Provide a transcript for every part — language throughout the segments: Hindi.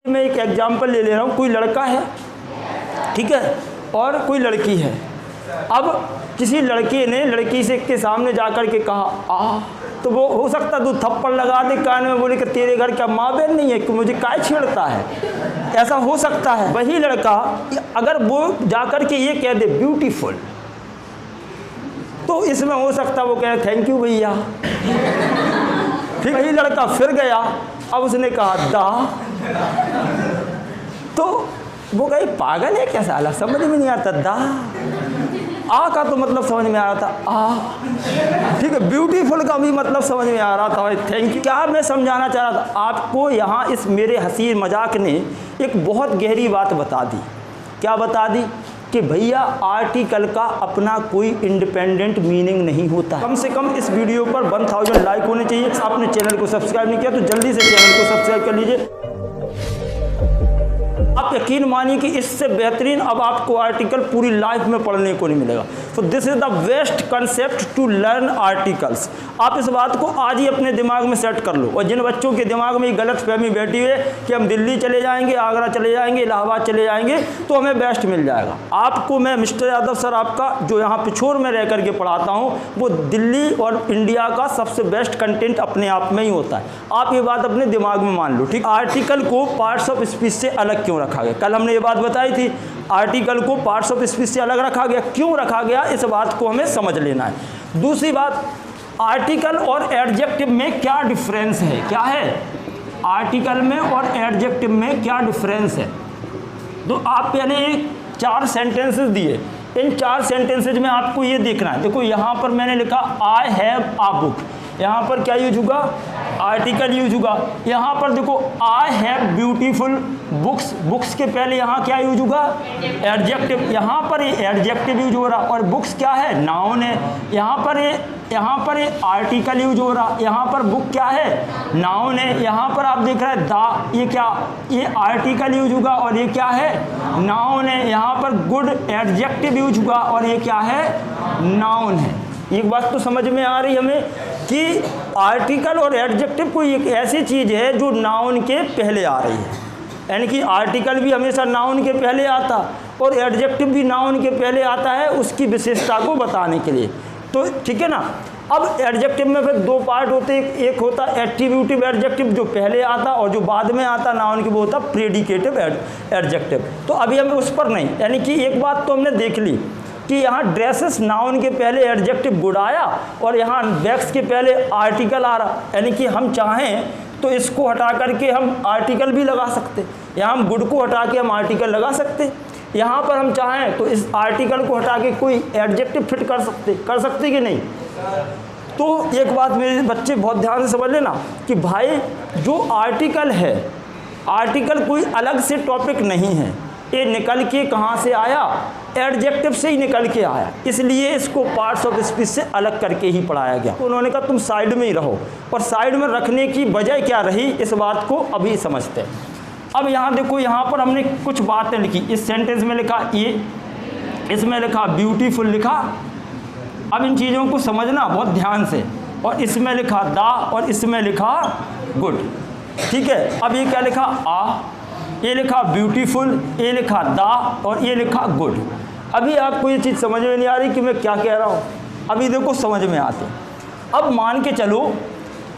मैं एक एग्जाम्पल ले रहा हूँ। कोई लड़का है, ठीक है, और कोई लड़की है। अब किसी लड़के ने लड़की से के सामने जाकर के कहा आ, तो वो हो सकता तो थप्पड़ लगा दे कान में, बोले कि तेरे घर क्या माँ बहन नहीं है कि मुझे काय छेड़ता है, ऐसा हो सकता है। वही लड़का अगर वो जाकर के ये कह दे ब्यूटीफुल, तो इसमें हो सकता वो कहे थैंक यू भैया। फिर वही लड़का फिर गया, अब उसने कहा दा, तो वो कहे पागल है क्या साला, समझ में नहीं आता। दा आ का तो मतलब समझ में आ रहा था आ, ठीक है, ब्यूटीफुल का भी मतलब समझ में आ रहा था भाई थैंक यू। क्या मैं समझाना चाह रहा था आपको, यहाँ इस मेरे हंसी मजाक ने एक बहुत गहरी बात बता दी। क्या बता दी कि भैया आर्टिकल का अपना कोई इंडिपेंडेंट मीनिंग नहीं होता। कम से कम इस वीडियो पर 1000 लाइक होने चाहिए। आपने चैनल को सब्सक्राइब नहीं किया तो जल्दी से चैनल को सब्सक्राइब कर लीजिए। आप यकीन मानिए कि इससे बेहतरीन अब आपको आर्टिकल पूरी लाइफ में पढ़ने को नहीं मिलेगा। तो this is the best concept to learn articles. आप इस बात को आज ही अपने दिमाग में सेट कर लो। और जिन बच्चों के दिमाग में गलत फहमी बैठी है कि हम दिल्ली चले जाएंगे, आगरा चले जाएंगे, इलाहाबाद चले जाएंगे तो हमें बेस्ट मिल जाएगा। आपको मैं मिस्टर यादव सर आपका जो यहाँ पिछोर में रह करके पढ़ाता हूँ, वो दिल्ली और इंडिया का सबसे बेस्ट कंटेंट अपने आप में ही होता है। आप ये बात अपने दिमाग में मान लो, ठीक। आर्टिकल को पार्ट्स ऑफ स्पीच से अलग क्यों रखा गया, कल हमने ये बात बताई थी। आर्टिकल को पार्ट्स ऑफ स्पीच से अलग रखा गया, क्यों रखा गया, इस बात को हमें समझ लेना है। दूसरी बात, आर्टिकल और एडजेक्टिव में क्या डिफरेंस है, क्या है आर्टिकल में और एडजेक्टिव में क्या डिफरेंस है। तो आप मैंने 4 सेंटेंसेस दिए, इन 4 सेंटेंसेज में आपको ये देखना है। देखो यहाँ पर मैंने लिखा आई हैव आ बुक, यहाँ पर क्या यूज होगा, आर्टिकल यूज होगा। यहाँ पर देखो I have beautiful books, books के पहले यहाँ क्या यूज होगा, एडजेक्टिव। यहाँ पर ये एडजेक्टिव यूज हो रहा और बुक्स क्या है, नाउन है। यहाँ पर ये आर्टिकल यूज हो रहा, यहाँ पर बुक क्या है, नाउन है। यहाँ पर आप देख रहे हैं दा, ये क्या, ये आर्टिकल यूज होगा और ये क्या है, नाउन है। यहाँ पर गुड एडजेक्टिव यूज होगा और ये क्या है, नाउन है। एक बात तो समझ में आ रही हमें कि आर्टिकल और एडजेक्टिव कोई एक ऐसी चीज़ है जो नाउन के पहले आ रही है, यानी कि आर्टिकल भी हमेशा नाउन के पहले आता और एडजेक्टिव भी नाउन के पहले आता है उसकी विशेषता को बताने के लिए। तो ठीक है ना। अब एडजेक्टिव में फिर 2 पार्ट होते हैं, एक होता एट्रीब्यूटिव एडजेक्टिव जो पहले आता और जो बाद में आता नाउन की, वो होता प्रेडिकेटिव एडजेक्टिव। तो अभी हम उस पर नहीं, यानी कि एक बात तो हमने देख ली कि यहाँ ड्रेसेस नाउन के पहले एडजेक्टिव गुड आया और यहाँ बैग्स के पहले आर्टिकल आ रहा, यानी कि हम चाहें तो इसको हटा करके हम आर्टिकल भी लगा सकते, यहाँ हम गुड को हटा के हम आर्टिकल लगा सकते, यहाँ पर हम चाहें तो इस आर्टिकल को हटा के कोई एडजेक्टिव फिट कर सकते कि नहीं। तो एक बात मेरे बच्चे बहुत ध्यान से समझ लेना कि भाई जो आर्टिकल है, आर्टिकल कोई अलग से टॉपिक नहीं है, ये निकल के कहाँ से आया, एडजेक्टिव से ही निकल के आया, इसलिए इसको पार्ट्स ऑफ स्पीच से अलग करके ही पढ़ाया गया। तो उन्होंने कहा तुम साइड में ही रहो, और साइड में रखने की वजह क्या रही, इस बात को अभी समझते हैं। अब यहाँ देखो, यहाँ पर हमने कुछ बातें लिखी, इस सेंटेंस में लिखा ये, इसमें लिखा ब्यूटीफुल लिखा। अब इन चीज़ों को समझना बहुत ध्यान से, और इसमें लिखा दा और इसमें लिखा गुड, ठीक है। अब ये क्या लिखा आ, ये लिखा ब्यूटीफुल, ये लिखा दा और ये लिखा गुड। अभी आपको ये चीज़ समझ में नहीं आ रही कि मैं क्या कह रहा हूँ, अभी देखो समझ में आते। अब मान के चलो,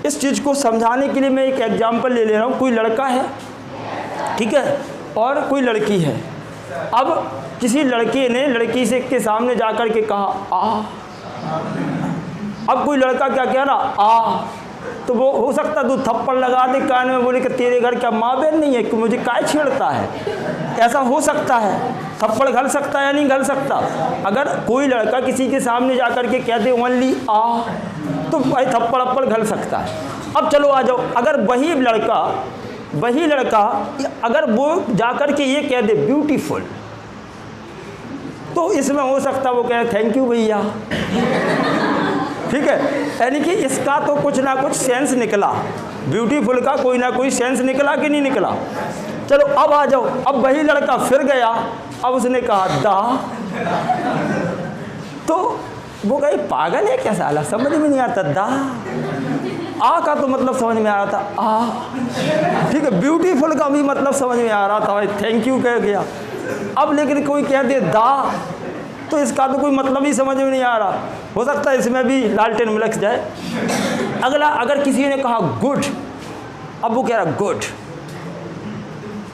इस चीज़ को समझाने के लिए मैं एक एग्जांपल ले रहा हूँ। कोई लड़का है, ठीक है, और कोई लड़की है। अब किसी लड़के ने लड़की से के सामने जाकर के कहा आ, अब कोई लड़का क्या कह रहा आ, तो वो हो सकता तो थप्पड़ लगा दे कान में, बोले कि तेरे घर क्या माँ बहन नहीं है कि मुझे काय छेड़ता है, ऐसा हो सकता है। थप्पड़ घल सकता है या नहीं घल सकता। अगर कोई लड़का किसी के सामने जाकर के कह दे ओनली आ, तो भाई थप्पड़ अप्पड़ घल सकता है। अब चलो आ जाओ, अगर वही लड़का अगर वो जाकर के ये कह दे ब्यूटीफुल, तो इसमें हो सकता वो कहे थैंक यू भैया, ठीक है। यानी कि इसका तो कुछ ना कुछ सेंस निकला, ब्यूटीफुल का कोई ना कोई सेंस निकला कि नहीं निकला। चलो अब आ जाओ, अब वही लड़का फिर गया, अब उसने कहा दा, तो वो कहे पागल है क्या साला, समझ में नहीं आता दा, आ का तो मतलब समझ में आ रहा था, आ, ठीक है। ब्यूटीफुल का भी मतलब समझ में आ रहा था, भाई थैंक यू कह गया। अब लेकिन कोई कह दे दा, तो इसका तो कोई मतलब ही समझ में नहीं आ रहा। हो सकता है इसमें भी लालटेन में लग जाए। अगला, अगर किसी ने कहा गुड, अब वो कह रहा गुड,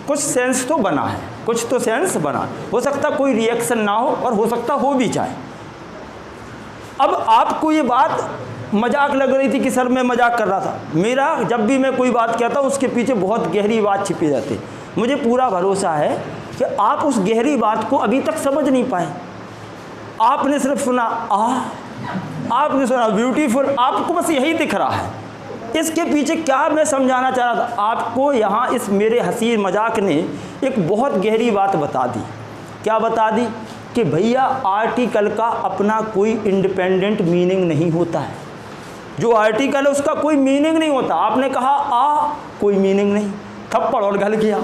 कुछ सेंस तो बना है, कुछ तो सेंस बना। हो सकता कोई रिएक्शन ना हो और हो सकता हो भी जाए। अब आपको ये बात मजाक लग रही थी कि सर मैं मजाक कर रहा था। मेरा जब भी मैं कोई बात कहता हूँ उसके पीछे बहुत गहरी बात छिपी रहती है। मुझे पूरा भरोसा है कि आप उस गहरी बात को अभी तक समझ नहीं पाए। आपने सिर्फ सुना आ, आपने सुना ब्यूटीफुल, आपको बस यही दिख रहा है। इसके पीछे क्या मैं समझाना चाह रहा था आपको, यहाँ इस मेरे हंसी मजाक ने एक बहुत गहरी बात बता दी। क्या बता दी? कि भैया आर्टिकल का अपना कोई इंडिपेंडेंट मीनिंग नहीं होता है। जो आर्टिकल है उसका कोई मीनिंग नहीं होता। आपने कहा आ, कोई मीनिंग नहीं, थप्पड़ और घल किया।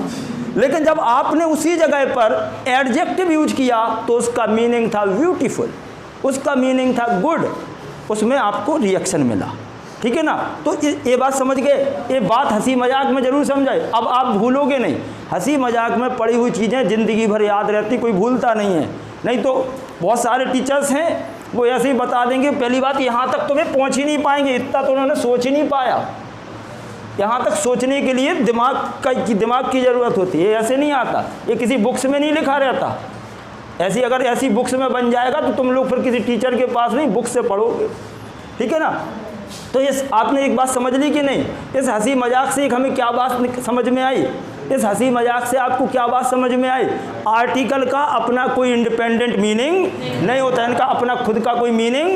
लेकिन जब आपने उसी जगह पर एडजेक्टिव यूज किया तो उसका मीनिंग था ब्यूटीफुल, उसका मीनिंग था गुड, उसमें आपको रिएक्शन मिला। ठीक है ना? तो ये बात समझ गए। ये बात हंसी मजाक में ज़रूर समझाए। अब आप भूलोगे नहीं। हंसी मजाक में पड़ी हुई चीज़ें ज़िंदगी भर याद रहती, कोई भूलता नहीं है। नहीं तो बहुत सारे टीचर्स हैं वो ऐसे ही बता देंगे। पहली बात, यहाँ तक तो वे पहुँच ही नहीं पाएंगे, इतना तो उन्होंने सोच ही नहीं पाया। यहाँ तक सोचने के लिए दिमाग की ज़रूरत होती है, ऐसे नहीं आता। ये किसी बुक्स में नहीं लिखा रहता। अगर ऐसी बुक्स में बन जाएगा तो तुम लोग फिर किसी टीचर के पास नहीं, बुक्स से पढ़ोगे। ठीक है ना? तो इस आपने एक बात समझ ली कि नहीं? इस हंसी मजाक से एक हमें क्या बात समझ में आई? इस हंसी मजाक से आपको क्या बात समझ में आई? आर्टिकल का अपना कोई इंडिपेंडेंट मीनिंग नहीं होता, इनका अपना खुद का कोई मीनिंग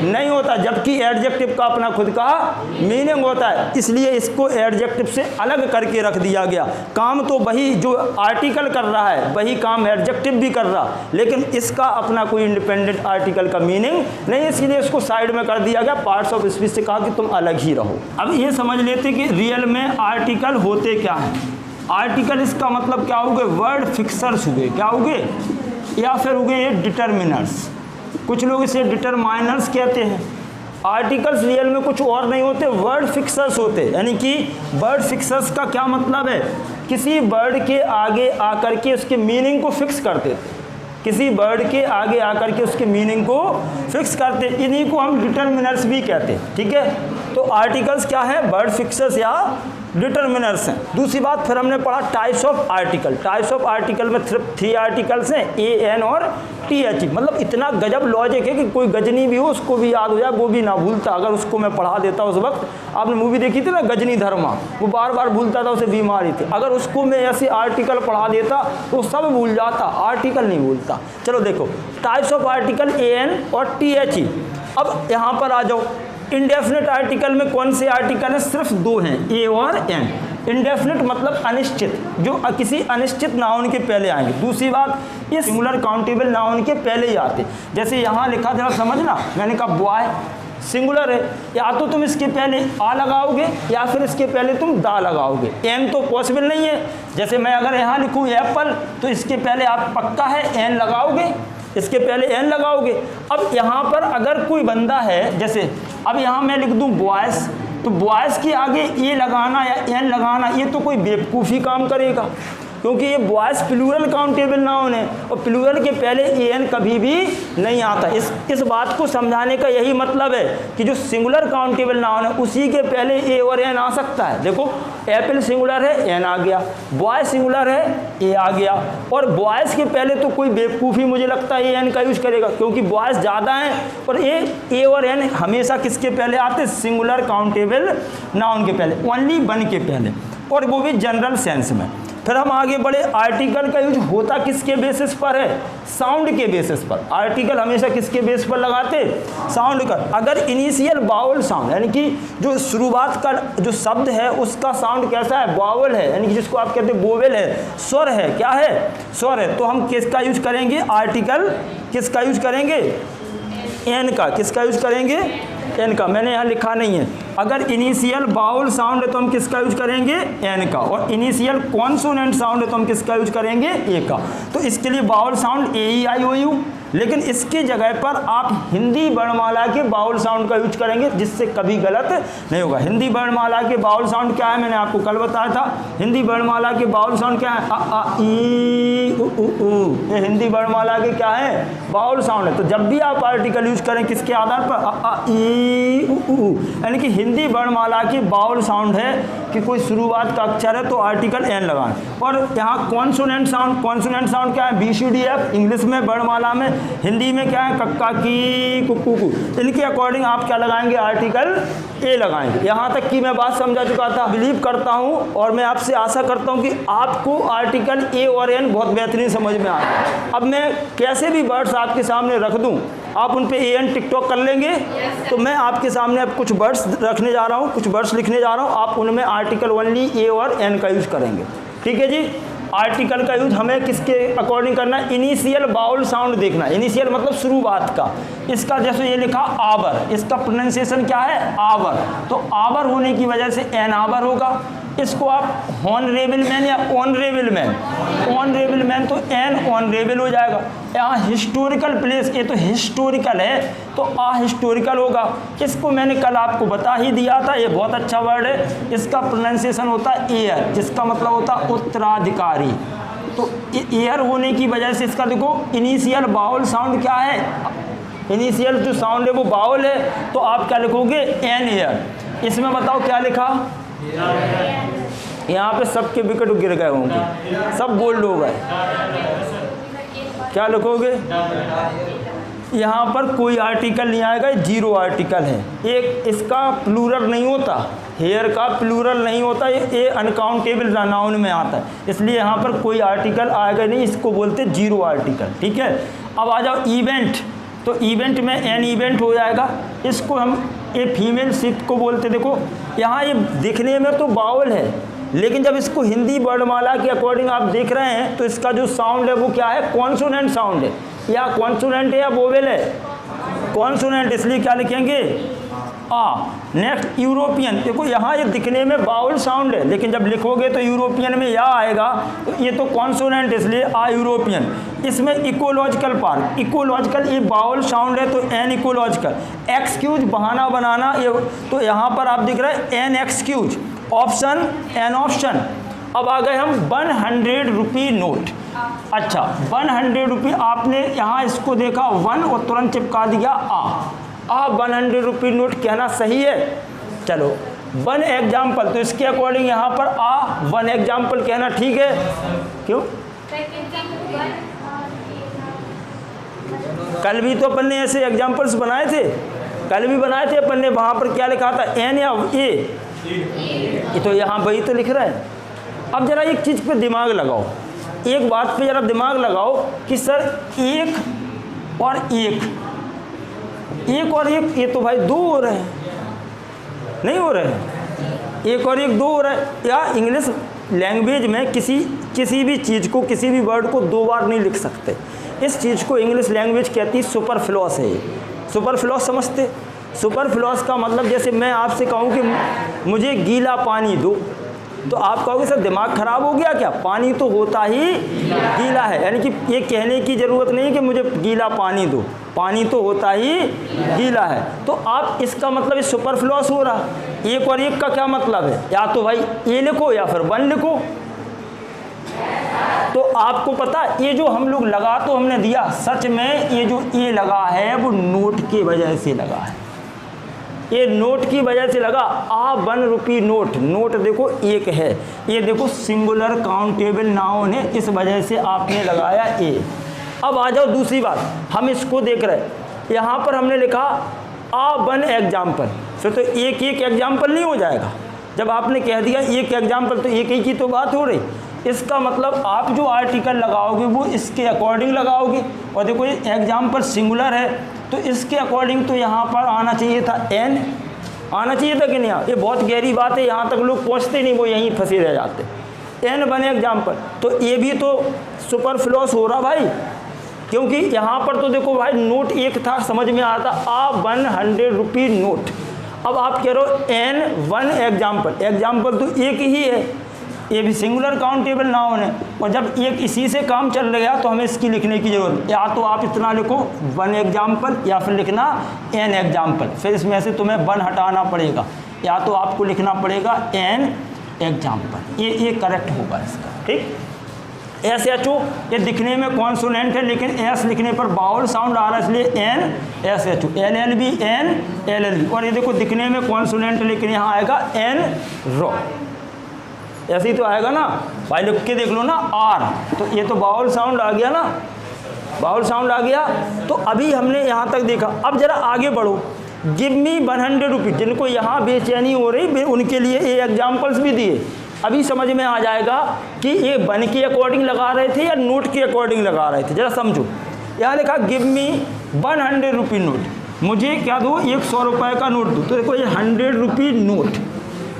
नहीं होता, जबकि एडजेक्टिव का अपना खुद का मीनिंग होता है। इसलिए इसको एडजेक्टिव से अलग करके रख दिया गया। काम तो वही जो आर्टिकल कर रहा है वही काम एडजेक्टिव भी कर रहा, लेकिन इसका अपना कोई इंडिपेंडेंट आर्टिकल का मीनिंग नहीं, इसलिए इसको साइड में कर दिया गया। पार्ट्स ऑफ स्पीच से कहा कि तुम अलग ही रहो। अब ये समझ लेते कि रियल में आर्टिकल होते क्या हैं। आर्टिकल इसका मतलब क्या हो गए? वर्ड फिक्सर्स हुए। क्या हो गए? या फिर हो गए डिटर्मिनर्स। कुछ लोग इसे डिटरमाइनर्स कहते हैं। आर्टिकल्स रियल में कुछ और नहीं होते, वर्ड फिक्सर्स होते। यानी कि वर्ड फिक्सर्स का क्या मतलब है? किसी वर्ड के आगे आकर के उसके मीनिंग को फिक्स करते थे। किसी वर्ड के आगे आकर के उसके मीनिंग को फिक्स करते, इन्हीं को हम डिटर्मिनर्स भी कहते हैं। ठीक है? तो आर्टिकल्स क्या है? वर्ड फिक्सर्स या डिटर्मिनर्स हैं। दूसरी बात फिर हमने पढ़ा types of article. Types of article में सिर्फ 3 आर्टिकल्स हैं, ए, एन और टी, एच। मतलब इतना गजब लॉजिक है कि कोई गजनी भी हो उसको भी याद हो जाए, वो भी ना भूलता। अगर उसको मैं पढ़ा देता उस वक्त, आपने मूवी देखी थी ना गजनी धर्मा, वो बार बार भूलता था, उसे बीमारी थी। अगर उसको मैं ऐसे आर्टिकल पढ़ा देता तो सब भूल जाता, आर्टिकल नहीं भूलता। चलो देखो types of article a, an और टी, एच। अब यहाँ पर आ जाओ। इंडेफिनिट आर्टिकल में कौन से आर्टिकल है? सिर्फ 2 हैं, ए और एन। इंडेफिनिट मतलब अनिश्चित, जो किसी अनिश्चित नाउन के पहले आएंगे। दूसरी बात, ये सिंगुलर काउंटेबल नाउन के पहले ही आते। जैसे यहाँ लिखा, जरा समझना, मैंने कहा बॉय सिंगुलर है, या तो तुम इसके पहले आ लगाओगे या फिर इसके पहले तुम दा लगाओगे। एन तो पॉसिबल नहीं है। जैसे मैं अगर यहाँ लिखूँ एप्पल, तो इसके पहले आप पक्का है एन लगाओगे, इसके पहले एन लगाओगे। अब यहाँ पर अगर कोई बंदा है, जैसे अब यहाँ मैं लिख दूँ बॉयज़, तो बॉयज़ के आगे ए लगाना या एन लगाना, ये तो कोई बेवकूफ़ी काम करेगा, क्योंकि ये बॉयज़ प्लूरल काउंटेबल नाउन है और प्लूरल के पहले ए एन कभी भी नहीं आता। इस बात को समझाने का यही मतलब है कि जो सिंगुलर काउंटेबल नाउन है उसी के पहले ए और एन आ सकता है। देखो एप्पल सिंगुलर है, एन आ गया, बॉय सिंगुलर है, ए आ गया। और बॉयज़ के पहले तो कोई बेवकूफ़ी मुझे लगता है ए एन का यूज करेगा, क्योंकि बॉयज़ ज़्यादा हैं और ए और एन हमेशा किसके पहले आते? सिंगुलर काउंटेबल नाउन के पहले, ओनली वन के पहले, और वो भी जनरल सेंस में। फिर हम आगे बढ़े। आर्टिकल का यूज होता किसके बेसिस पर है? साउंड के बेसिस पर। आर्टिकल हमेशा किसके बेस पर लगाते? साउंड का। अगर इनिशियल बाउल साउंड, यानी कि जो शुरुआत का जो शब्द है उसका साउंड कैसा है? बाउल है, यानी कि जिसको आप कहते हैं बोवेल है, स्वर है। क्या है? स्वर है। तो हम किसका यूज करेंगे? आर्टिकल किसका यूज करेंगे? एन का। किसका यूज करेंगे? एन का। मैंने यहाँ लिखा नहीं है, अगर इनिशियल बाउल साउंड है तो हम किसका यूज करेंगे, एन का, और इनिशियल कॉन्सोनेंट साउंड है तो हम किसका यूज करेंगे, ए का। तो इसके लिए vowel sound A E I O U, लेकिन इसकी जगह पर आप हिंदी वर्णमाला के बाउल साउंड का यूज करेंगे, जिससे कभी गलत नहीं होगा। हिंदी वर्णमाला के बाउल साउंड क्या है, मैंने आपको कल बताया था। हिंदी वर्णमाला के बाउल साउंड क्या है, अ आ ई उ ऊ। ये हिंदी वर्णमाला के क्या है, बाउल साउंड है। तो जब भी आप आर्टिकल यूज करें किसके आधार पर, अ आ ई उ ऊ, यानी कि हिंदी वर्णमाला की बाउल साउंड है कि कोई शुरुआत का अक्षर है तो आर्टिकल एन लगाएं। और यहाँ कॉन्सोनेंट साउंड, कॉन्सोनेंट साउंड क्या है, B C D F English में वर्णमाला में, हिंदी में क्या है, कक्का की कुक्कू कु। इनके अकॉर्डिंग आप क्या लगाएंगे, आर्टिकल ए लगाएंगे। यहाँ तक की मैं बात समझा चुका था, बिलीव करता हूँ और मैं आपसे आशा करता हूँ कि आपको आर्टिकल ए और एन बहुत बेहतरीन समझ में आता है। अब मैं कैसे भी वर्ड्स आपके सामने रख दूँ, आप उन पे ए एन टिकटॉक कर लेंगे। तो मैं आपके सामने अब कुछ वर्ड्स रखने जा रहा हूँ, कुछ वर्ड्स लिखने जा रहा हूँ, आप उनमें आर्टिकल ओनली ए और एन का यूज करेंगे। ठीक है जी। आर्टिकल का यूज हमें किसके अकॉर्डिंग करना है, इनिशियल बाउल साउंड देखना। इनिशियल मतलब शुरुआत का। इसका जैसे ये लिखा आवर, इसका प्रोनाउंसिएशन क्या है, आवर। तो आवर होने की वजह से एन आवर होगा। इसको आप ऑनरेबल मैन या ऑनरेबल मैन, ऑनरेबल मैन तो एन ऑनरेबल हो जाएगा। यहाँ हिस्टोरिकल प्लेस, ये तो हिस्टोरिकल है तो आ हिस्टोरिकल होगा। इसको मैंने कल आपको बता ही दिया था, ये बहुत अच्छा वर्ड है। इसका प्रोनाउंसिएशन होता है एयर, जिसका मतलब होता है उत्तराधिकारी। तो एयर होने की वजह से इसका देखो इनिशियल बाउल साउंड क्या है, इनिशियल जो साउंड है वो बाउल है। तो आप क्या लिखोगे, एन एयर। इसमें बताओ क्या लिखा, यहाँ पे सबके विकेट गिर गए होंगे, सब बोल्ड हो गए। क्या लिखोगे, यहाँ पर कोई आर्टिकल नहीं आएगा, जीरो आर्टिकल है। एक इसका प्लूरल नहीं होता, हेयर का प्लूरल नहीं होता, ये अनकाउंटेबल नाउन में आता है, इसलिए यहाँ पर कोई आर्टिकल आएगा नहीं, इसको बोलते जीरो आर्टिकल। ठीक है। अब आ जाओ इवेंट, तो इवेंट में एन इवेंट हो जाएगा। इसको हम ये फीमेल शिप को बोलते। देखो यहाँ ये दिखने में तो बाउल है, लेकिन जब इसको हिंदी वर्णमाला के अकॉर्डिंग आप देख रहे हैं तो इसका जो साउंड है वो क्या है, कॉन्सोनेंट साउंड है। या कॉन्सोनेंट है या वोवेल है, कॉन्सोनेंट, इसलिए क्या लिखेंगे, आ। नेक्स्ट यूरोपियन, देखो यहाँ ये दिखने में बाउल साउंड है, लेकिन जब लिखोगे तो यूरोपियन में या आएगा, तो ये तो कॉन्सोनेंट, इसलिए आ यूरोपियन। इसमें इकोलॉजिकल पार्क, इकोलॉजिकल ये बाउल साउंड है तो एन इकोलॉजिकल। एक्सक्यूज बहाना बनाना, ये तो यहाँ पर आप दिख रहे हैं an excuse. Option an option. अब आ गए हम 100 रुपये नोट। अच्छा 100 रुपये, आपने यहाँ इसको देखा 1 और तुरंत चिपका दिया आ 100 रुपये नोट कहना सही है। चलो 1 एग्जाम्पल, तो इसके अकॉर्डिंग यहाँ पर आ 1 एग्जाम्पल कहना ठीक है। क्यों, कल भी तो अपन ने ऐसे एग्जाम्पल्स बनाए थे, कल भी बनाए थे अपन ने। वहाँ पर क्या लिखा था, एन या ए, ये तो यहाँ वही तो लिख रहा है। अब जरा एक चीज़ पे दिमाग लगाओ, एक बात पे जरा दिमाग लगाओ कि सर एक और एक, एक और एक, ये तो भाई 2 हो रहे हैं, नहीं हो रहे हैं, एक और एक 2 हो रहा है। या इंग्लिश लैंग्वेज में किसी भी चीज़ को, किसी भी वर्ड को 2 बार नहीं लिख सकते। इस चीज़ को इंग्लिश लैंग्वेज कहती है सुपरफ्लूअस है। सुपरफ्लूअस समझते, सुपरफ्लूअस का मतलब जैसे मैं आपसे कहूँ कि मुझे गीला पानी दो, तो आप कहोगे सर दिमाग खराब हो गया क्या, पानी तो होता ही गीला है। यानी कि ये कहने की ज़रूरत नहीं है कि मुझे गीला पानी दो, पानी तो होता ही गीला है। तो आप इसका मतलब सुपरफ्लूअस हो रहा। एक और एक का क्या मतलब है, या तो भाई ए लिखो या फिर 1 लिखो। तो आपको पता ये जो हम लोग लगा तो हमने दिया, सच में ये जो ए लगा है वो नोट की वजह से लगा है, ये नोट की वजह से लगा। आ 1 रुपये नोट, नोट देखो एक है, ये देखो सिंगुलर काउंटेबल नाउन है, इस वजह से आपने लगाया ए। अब आ जाओ दूसरी बात, हम इसको देख रहे हैं, यहाँ पर हमने लिखा आ 1 एग्जाम्पल, फिर तो एक एक एग्जाम्पल नहीं हो जाएगा। जब आपने कह दिया एक एग्जाम्पल तो एक ही की तो बात हो रही। इसका मतलब आप जो आर्टिकल लगाओगे वो इसके अकॉर्डिंग लगाओगे। और देखो ये एग्जाम्पल सिंगुलर है तो इसके अकॉर्डिंग तो यहाँ पर आना चाहिए था एन, आना चाहिए था कि नहीं। ये बहुत गहरी बात है, यहाँ तक लोग पहुँचते नहीं, वो यहीं फंसे रह जाते। एन 1 एग्जाम्पल, तो ये भी तो सुपरफ्लूअस हो रहा भाई, क्योंकि यहाँ पर तो देखो भाई नोट एक था, समझ में आ रहा था आ 100 रुपये नोट। अब आप कह रहे हो N1 एग्जाम्पल तो एक ही है, ये भी सिंगुलर काउंटेबल नाउन है, और जब एक इसी से काम चल गया तो हमें इसकी लिखने की जरूरत, या तो आप इतना लिखो 1 एग्जाम्पल या फिर लिखना N एग्जाम्पल, फिर इसमें से तुम्हें 1 हटाना पड़ेगा, या तो आपको लिखना पड़ेगा N एग्जाम्पल, ये करेक्ट होगा इसका। ठीक, SHO ये दिखने में कॉन्सोनेंट है लेकिन S लिखने पर बाउल साउंड आ रहा है इसलिए NSHO, LLB NLLB, और ये देखो दिखने में कॉन्सोनेंट है लेकिन यहाँ आएगा NRO, ऐसे ही तो आएगा ना, भाई लिख के देख लो ना R, तो ये तो बाउल साउंड आ गया ना, बाउल साउंड आ गया। तो अभी हमने यहाँ तक देखा, अब जरा आगे बढ़ो, गिव मी 100 रुपीज़, जिनको यहाँ बेचैनी हो रही उनके लिए ये एग्जाम्पल्स भी दिए, अभी समझ में आ जाएगा कि ये 1 के अकॉर्डिंग लगा रहे थे या नोट के अकॉर्डिंग लगा रहे थे, जरा समझो। यहाँ लिखा गिव मी 100 रुपी नोट, मुझे क्या दो, 100 रुपये का नोट दो, तो देखो ये 100 रुपी नोट,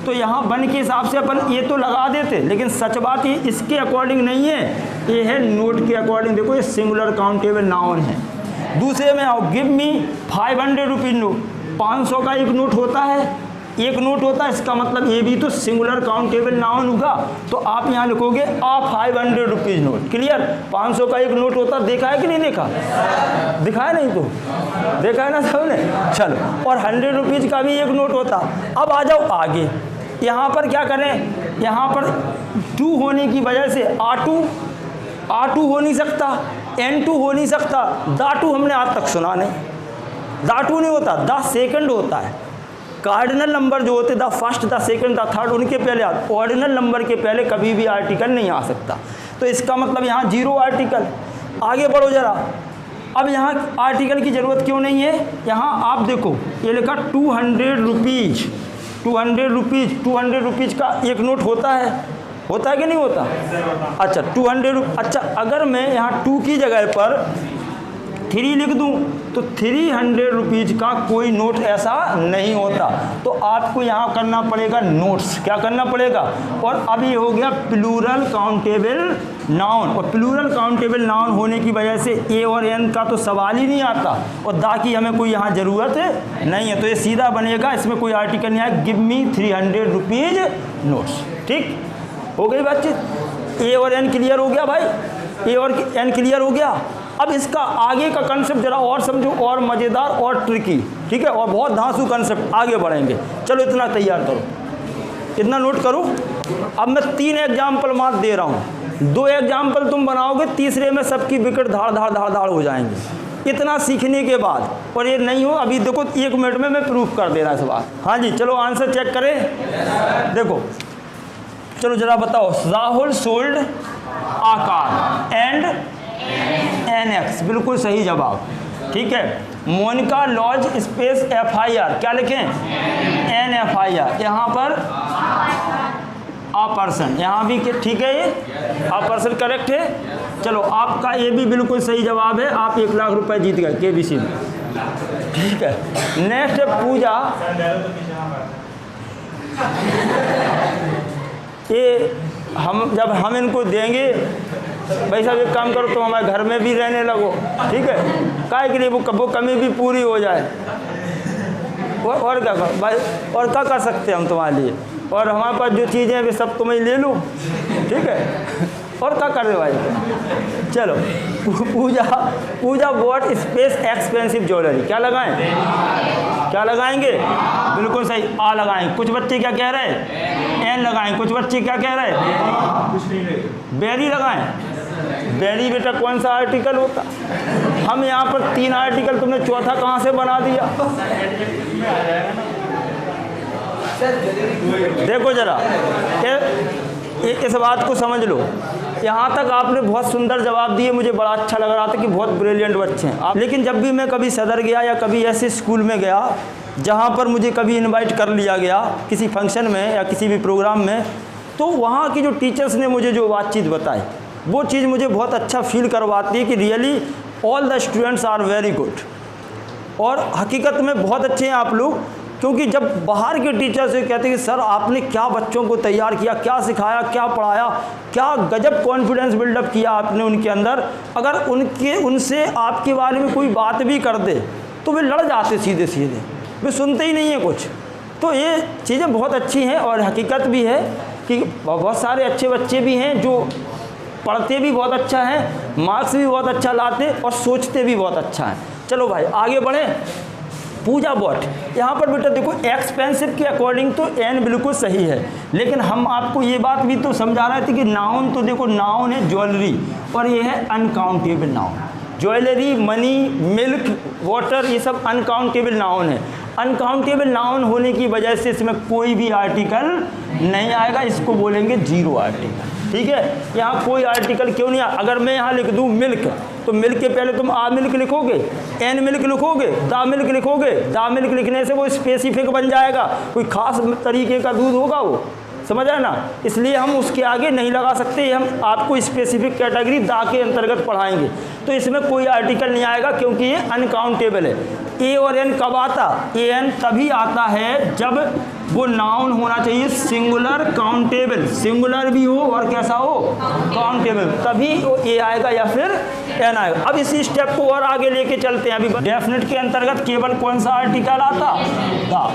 तो यहाँ 1 के हिसाब से अपन ये तो लगा देते, लेकिन सच बात ये इसके अकॉर्डिंग नहीं है, ये है नोट के अकॉर्डिंग, देखो ये सिंगुलर काउंटेबल नाउन है। दूसरे में आओ, गिव मी 500 रुपी नोट, 500 का एक नोट होता है, एक नोट होता है, इसका मतलब ये भी तो सिंगुलर काउंटेबल नाउन होगा, तो आप यहाँ लिखोगे आ 500 रुपीज़ नोट, क्लियर। 500 का एक नोट होता, देखा है कि नहीं देखा, दिखाया नहीं तो देखा है ना सबने, चलो। और 100 रुपीज़ का भी एक नोट होता। अब आ जाओ आगे, यहाँ पर क्या करें, यहाँ पर 2 होने की वजह से A2 हो नहीं सकता, N2 हो नहीं सकता, D2 हमने आज तक सुना नहीं, D2 नहीं होता, द सेकंड होता है। कार्डिनल नंबर जो होते, the first, the second, the third, उनके पहले ऑर्डिनल नंबर के पहले कभी भी आर्टिकल नहीं आ सकता, तो इसका मतलब यहाँ 0 आर्टिकल। आगे बढ़ो जरा, अब यहाँ आर्टिकल की ज़रूरत क्यों नहीं है, यहाँ आप देखो ये लिखा 200 रुपीज़, 200 रुपीज़ का एक नोट होता है कि नहीं होता, अच्छा 200, अच्छा अगर मैं यहाँ 2 की जगह पर 3 लिख दूँ तो 300 रुपीज़ का कोई नोट ऐसा नहीं होता, तो आपको यहाँ करना पड़ेगा नोट्स, क्या करना पड़ेगा। और अब ये हो गया प्लूरल काउंटेबल नाउन, और प्लूरल काउंटेबल नाउन होने की वजह से ए और एन का तो सवाल ही नहीं आता, और दा की हमें कोई यहाँ ज़रूरत नहीं है, तो ये सीधा बनेगा, इसमें कोई आर्टिकल नहीं आया, गिव मी 300 रुपीज़ नोट्स। ठीक हो गई बातचीत, ए और एन क्लियर हो गया भाई, ए और एन क्लियर हो गया। अब इसका आगे का कंसेप्ट जरा और समझो, और मज़ेदार और ट्रिकी, ठीक है, और बहुत धांसू कंसेप्ट, आगे बढ़ेंगे। चलो इतना तैयार करो, इतना नोट करो। अब मैं 3 एग्जाम्पल मात्र दे रहा हूँ, 2 एग्जाम्पल तुम बनाओगे, तीसरे में सबकी विकेट धाड़ धाड़ धाड़ धाड़ हो जाएंगे। इतना सीखने के बाद, और ये नहीं हो अभी देखो 1 मिनट में मैं प्रूफ कर दे रहा इस बात। हाँ जी, चलो आंसर चेक करें, देखो चलो जरा बताओ। राहुल सोल्ड आकार एंड NX, बिल्कुल सही जवाब, ठीक है। मोनिका लॉज स्पेस FIR, क्या लिखें, NFIR, यहाँ पर आ पर्सन, यहाँ भी ठीक है, ये आ पर्सन करेक्ट है। चलो आपका ये भी बिल्कुल सही जवाब है, आप 1 लाख रुपए जीत गए KBC में, ठीक है। नेक्स्ट पूजा, ये जब हम इनको देंगे, भाई साहब एक काम करो, तो हमारे घर में भी रहने लगो, ठीक है, काहे के लिए वो कमी भी पूरी हो जाए, और क्या कर भाई, और क्या कर सकते हैं हम तुम्हारे लिए, और हमारे पास जो चीज़ें हैं वे सब तुम्हें ले लो, ठीक है, और क्या कर रहे भाई। चलो पूजा वॉट स्पेस एक्सपेंसिव ज्वेलरी, क्या लगाएं, क्या लगाएंगे, बिल्कुल सही, आ लगाएं। कुछ बच्चे क्या कह रहे हैं, एन लगाएं, कुछ बच्चे क्या कह रहे हैं, बेरी लगाएं। बेरी बेटा कौन सा आर्टिकल होता, हम यहाँ पर 3 आर्टिकल, तुमने चौथा कहाँ से बना दिया। देखो जरा इस बात को समझ लो, यहाँ तक आपने बहुत सुंदर जवाब दिए, मुझे बड़ा अच्छा लग रहा था कि बहुत ब्रिलियंट बच्चे हैं आप। लेकिन जब भी मैं कभी सदर गया या कभी ऐसे स्कूल में गया जहाँ पर मुझे कभी इनवाइट कर लिया गया किसी फंक्शन में या किसी भी प्रोग्राम में, तो वहाँ की जो टीचर्स ने मुझे जो बातचीत बताई, वो चीज़ मुझे बहुत अच्छा फील करवाती है कि really all the students are very good, और हकीकत में बहुत अच्छे हैं आप लोग। क्योंकि जब बाहर के टीचर से कहते हैं कि सर आपने क्या बच्चों को तैयार किया, क्या सिखाया, क्या पढ़ाया, क्या गजब कॉन्फिडेंस बिल्डअप किया आपने उनके अंदर, अगर उनसे आपके बारे में कोई बात भी कर दे तो वे लड़ जाते सीधे सीधे, वे सुनते ही नहीं है कुछ, तो ये चीज़ें बहुत अच्छी हैं और हकीकत भी है कि बहुत सारे अच्छे बच्चे भी हैं जो पढ़ते भी बहुत अच्छा है, मार्क्स भी बहुत अच्छा लाते और सोचते भी बहुत अच्छा है। चलो भाई आगे बढ़ें। पूजा बॉट, यहाँ पर बेटा देखो एक्सपेंसिव के अकॉर्डिंग तो एन बिल्कुल सही है, लेकिन हम आपको ये बात भी तो समझा रहे थे कि नाउन तो देखो नाउन है ज्वेलरी और ये है uncountable noun. Jewellery, money, milk, water, ये सब अनकाउंटेबल नाउन है। अनकाउंटेबल नाउन होने की वजह से इसमें कोई भी आर्टिकल नहीं आएगा, इसको बोलेंगे जीरो आर्टिकल। ठीक है, यहाँ कोई आर्टिकल क्यों नहीं अगर मैं यहाँ लिख दूँ मिल्क, तो मिल्क के पहले तुम आ मिल्क लिखोगे, एन मिल्क लिखोगे, दा मिल्क लिखोगे। दा मिल्क लिखने से वो स्पेसिफिक बन जाएगा, कोई खास तरीके का दूध होगा वो, समझ आए ना। इसलिए हम उसके आगे नहीं लगा सकते, हम आपको स्पेसिफिक कैटेगरी दा के अंतर्गत पढ़ाएंगे। तो इसमें कोई आर्टिकल नहीं आएगा क्योंकि ये अनकाउंटेबल है। ए और एन कब आता? ए एन तभी आता है जब वो नाउन होना चाहिए सिंगुलर काउंटेबल, सिंगुलर भी हो और कैसा हो, काउंटेबल, तभी वो ए आएगा या फिर एन आएगा। अब इसी स्टेप को और आगे लेके चलते हैं। अभी डेफिनेट के अंतर्गत केवल कौन सा आर्टिकल आता? दा।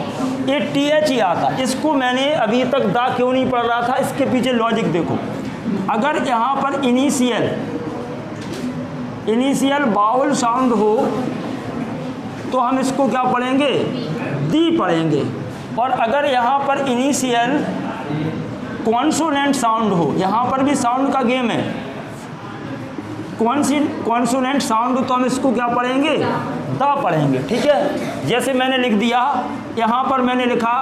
ये टी एच ही आता। इसको मैंने अभी तक दा क्यों नहीं पढ़ रहा था, इसके पीछे लॉजिक देखो। अगर यहाँ पर इनिशियल बाउल साउंड हो तो हम इसको क्या पढ़ेंगे? दी पढ़ेंगे। और अगर यहाँ पर इनिशियल कॉन्सोनेंट साउंड हो, यहाँ पर भी साउंड का गेम है, कॉन्सोनेंट साउंड हो तो हम इसको क्या पढ़ेंगे? दा पढ़ेंगे। ठीक है, जैसे मैंने लिख दिया, यहाँ पर मैंने लिखा,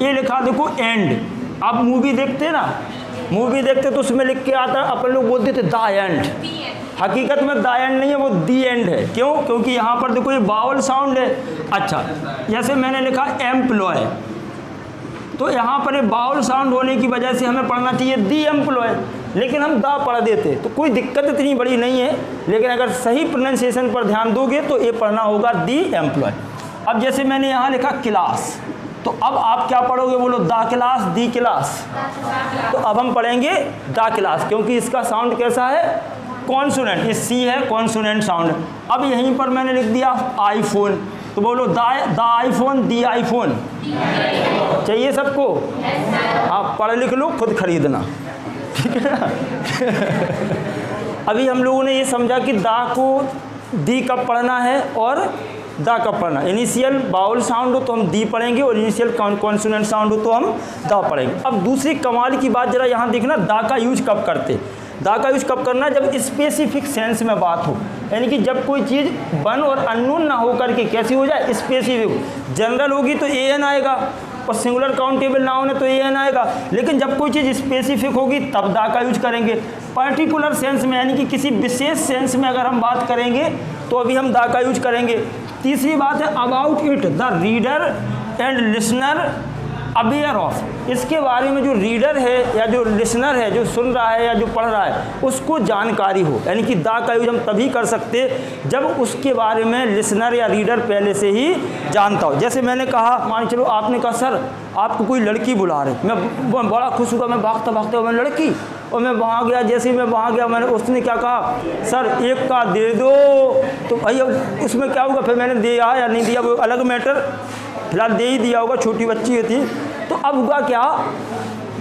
ये लिखा देखो एंड। आप मूवी देखते ना, मूवी देखते तो उसमें लिख के आता, अपन लोग बोलते थे द एंड। हकीकत में द एंड नहीं है, वो दी एंड है। क्यों? क्योंकि यहाँ पर देखो ये बाउल साउंड है। अच्छा, जैसे मैंने लिखा एम्प्लॉय, तो यहाँ पर ये बाउल साउंड होने की वजह से हमें पढ़ना चाहिए दी एम्प्लॉय, लेकिन हम दा पढ़ देते। तो कोई दिक्कत इतनी बड़ी नहीं है, लेकिन अगर सही प्रोनाउंसिएशन पर ध्यान दोगे तो ये पढ़ना होगा दी एम्प्लॉय। अब जैसे मैंने यहाँ लिखा क्लास, तो अब आप क्या पढ़ोगे? बोलो दा क्लास, दी क्लास। तो अब हम पढ़ेंगे दा क्लास, क्योंकि इसका साउंड कैसा है? कॉन्सोनेंट। ये सी है, कॉन्सोनेंट साउंड। अब यहीं पर मैंने लिख दिया आईफोन, तो बोलो दा आईफोन, दी आईफोन। चाहिए सबको? आप पढ़ लिख लो, खुद खरीदना। ठीक है ना? अभी हम लोगों ने ये समझा कि दा को दी कब पढ़ना है और दा कब पढ़ना। इनिशियल बाउल साउंड हो तो हम दी पढ़ेंगे और इनिशियल कॉन्सोनेंट साउंड हो तो हम दा पढ़ेंगे। अब दूसरी कमाल की बात जरा यहाँ देखना, दा का यूज कब करते? दा का यूज कब करना? जब स्पेसिफिक सेंस में बात हो, यानी कि जब कोई चीज़ वन और अननोन ना हो करके कैसी हो जाए? स्पेसिफिक। जनरल होगी तो ए एन आएगा और सिंगुलर काउंटेबल नाउन है तो ए एन आएगा, लेकिन जब कोई चीज़ स्पेसिफिक होगी तब दा का यूज करेंगे। पर्टिकुलर सेंस में, यानी कि किसी विशेष सेंस में अगर हम बात करेंगे तो अभी हम दा का यूज करेंगे। तीसरी बात है about it the reader and listener aware of. इसके बारे में जो रीडर है या जो लिसनर है, जो सुन रहा है या जो पढ़ रहा है, उसको जानकारी हो। यानी कि दा का यूज हम तभी कर सकते जब उसके बारे में लिसनर या रीडर पहले से ही जानता हो। जैसे मैंने कहा, मान चलो आपने कहा सर आपको कोई लड़की बुला रहे, मैं बड़ा खुश हुआ, मैं भागता भागते हुआ मैं लड़की, और मैं वहाँ गया। जैसे ही मैं वहाँ गया, मैंने उसने क्या कहा? सर एक का दे दो। तो भैया उसमें क्या होगा? फिर मैंने दिया या नहीं दिया वो अलग मैटर, फिलहाल दे ही दिया होगा, छोटी बच्ची थी। तो अब हुआ क्या?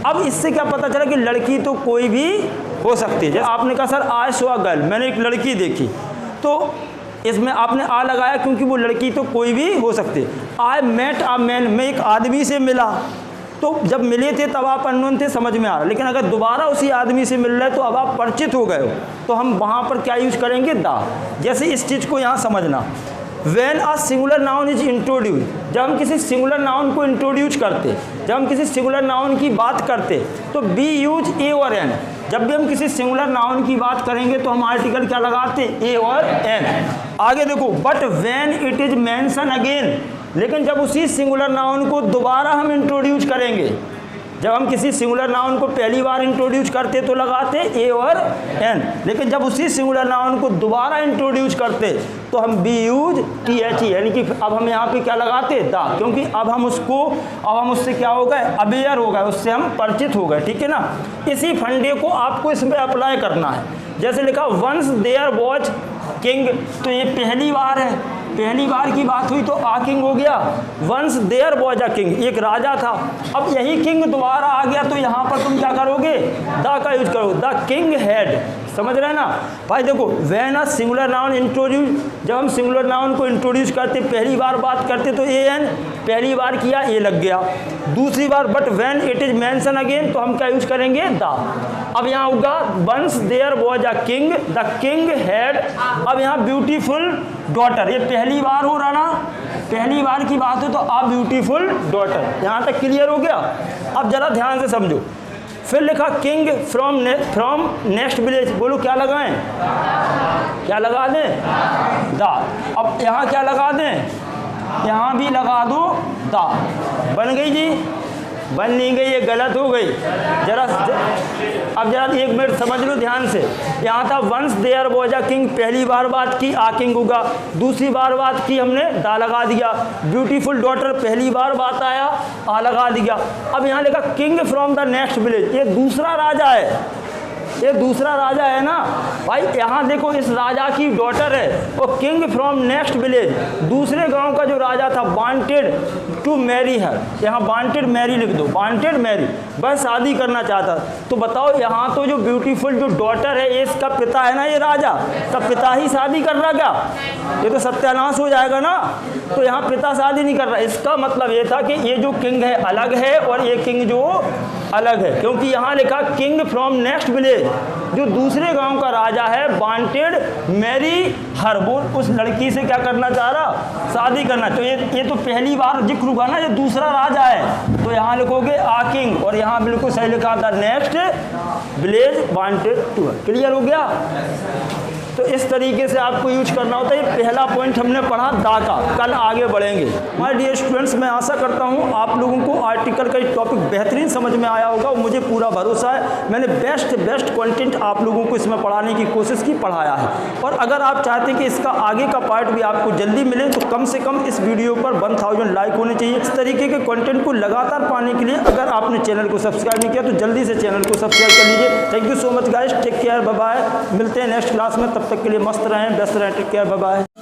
अब इससे क्या पता चला कि लड़की तो कोई भी हो सकती है। जैसे आपने कहा sir I saw a girl, मैंने एक लड़की देखी, तो इसमें आपने आ लगाया क्योंकि वो लड़की तो कोई भी हो सकती है। आई मेट अ मैन, मैं एक आदमी से मिला, तो जब मिले थे तब आप अननोन थे, समझ में आ रहा। लेकिन अगर दोबारा उसी आदमी से मिल रहे तो अब आप परिचित हो गए हो, तो हम वहाँ पर क्या यूज करेंगे? दा। जैसे इस चीज़ को यहाँ समझना, When a singular noun is introduced, जब हम किसी सिंगुलर नाउन को इंट्रोड्यूस करते, जब हम किसी सिंगुलर नाउन की बात करते तो बी यूज ए और एन। जब भी हम किसी सिंगुलर नाउन की बात करेंगे तो हम आर्टिकल क्या लगाते? ए और एन। आगे देखो, but when it is mention again, लेकिन जब उसी सिंगुलर नाउन को दोबारा हम इंट्रोड्यूस करेंगे, जब हम किसी सिंगुलर नाउन को पहली बार इंट्रोड्यूस करते तो लगाते ए और एन, लेकिन जब उसी सिंगुलर नाउन को दोबारा इंट्रोड्यूस करते तो हम B use T H E, यानी कि अब हम यहाँ पे क्या लगाते? दा, क्योंकि अब हम उससे क्या हो गए? अवेयर हो गए, उससे हम परिचित हो गए। ठीक है ना? इसी फंडे को आपको इसमें अप्लाई करना है। जैसे लिखा वंस देयर वॉज किंग, तो ये पहली बार है, पहली बार की बात हुई तो आ किंग हो गया। Once there was a king, एक राजा था। अब यही किंग दोबारा आ गया तो यहाँ पर तुम क्या करोगे, द का यूज करोगे, द किंग हैड। समझ रहे हैं ना भाई। देखो when a singular noun introduce, जब हम सिंगुलर नाउन को इंट्रोड्यूस करते, पहली बार बात करते तो ए एन, पहली बार किया ए लग गया, दूसरी बार but when it is mention again तो हम क्या यूज करेंगे, द। अब यहाँ होगा once there was a king, the king had. अब यहाँ ब्यूटीफुल डॉटर, ये पहली बार हो रहा ना, पहली बार की बात हो तो अ ब्यूटीफुल डॉटर। यहाँ तक क्लियर हो गया। अब जरा ध्यान से समझो। फिर लिखा किंग फ्रॉम नेक्स्ट विलेज, बोलो क्या लगाएं, क्या लगा दें, द। अब यहाँ क्या लगा दें, यहाँ भी लगा दो द। बन गई जी, बन नहीं गई, ये गलत हो गई। अब जरा एक मिनट समझ लो ध्यान से। यहाँ था once there was a king, पहली बार बात की आ किंग होगा, दूसरी बार बात की हमने दा लगा दिया। ब्यूटीफुल डॉटर, पहली बार बात आया आ लगा दिया। अब यहाँ लिखा king from the next village, ये दूसरा राजा है, ये दूसरा राजा है ना भाई। यहाँ देखो इस राजा की डॉटर है और किंग फ्रॉम नेक्स्ट विलेज, दूसरे गांव का जो राजा था, वांटेड टू मैरी हर, यहाँ वांटेड मैरी लिख दो, वांटेड मैरी, बस शादी करना चाहता। तो बताओ यहाँ तो जो ब्यूटीफुल जो डॉटर है, ये इसका पिता है ना, ये राजा का पिता ही शादी कर रहा क्या, ये तो सत्यानाश हो जाएगा ना। तो यहाँ पिता शादी नहीं कर रहा, इसका मतलब ये था कि ये जो किंग है अलग है और ये किंग जो अलग है, क्योंकि यहाँ लिखा किंग फ्रॉम नेक्स्ट विलेज, जो दूसरे गांव का राजा है, वांटेड मैरी हर, वो उस लड़की से क्या करना चाह रहा, शादी करना। तो ये तो पहली बार जिक्र हुआ ना, ये दूसरा राजा है, तो यहाँ लिखोगे आ किंग और यहाँ बिल्कुल सही लिखा था next village wanted to. Clear हो गया। तो इस तरीके से आपको यूज करना होता है। ये पहला पॉइंट हमने पढ़ा दा का। कल आगे बढ़ेंगे। माय डियर स्टूडेंट्स, मैं आशा करता हूँ आप लोगों को आर्टिकल का टॉपिक बेहतरीन समझ में आया होगा, मुझे पूरा भरोसा है। मैंने बेस्ट कंटेंट आप लोगों को इसमें पढ़ाने की कोशिश की, पढ़ाया है। और अगर आप चाहते हैं कि इसका आगे का पार्ट भी आपको जल्दी मिले तो कम से कम इस वीडियो पर 1000 लाइक होने चाहिए। इस तरीके के कंटेंट को लगातार पाने के लिए अगर आपने चैनल को सब्सक्राइब नहीं किया तो जल्दी से चैनल को सब्सक्राइब कर लीजिए। Thank you so much guys, take care, bye bye. मिलते हैं नेक्स्ट क्लास में, तब तक के लिए मस्त रहें, व्यस्त रहें, टेक केयर, बाय बाय।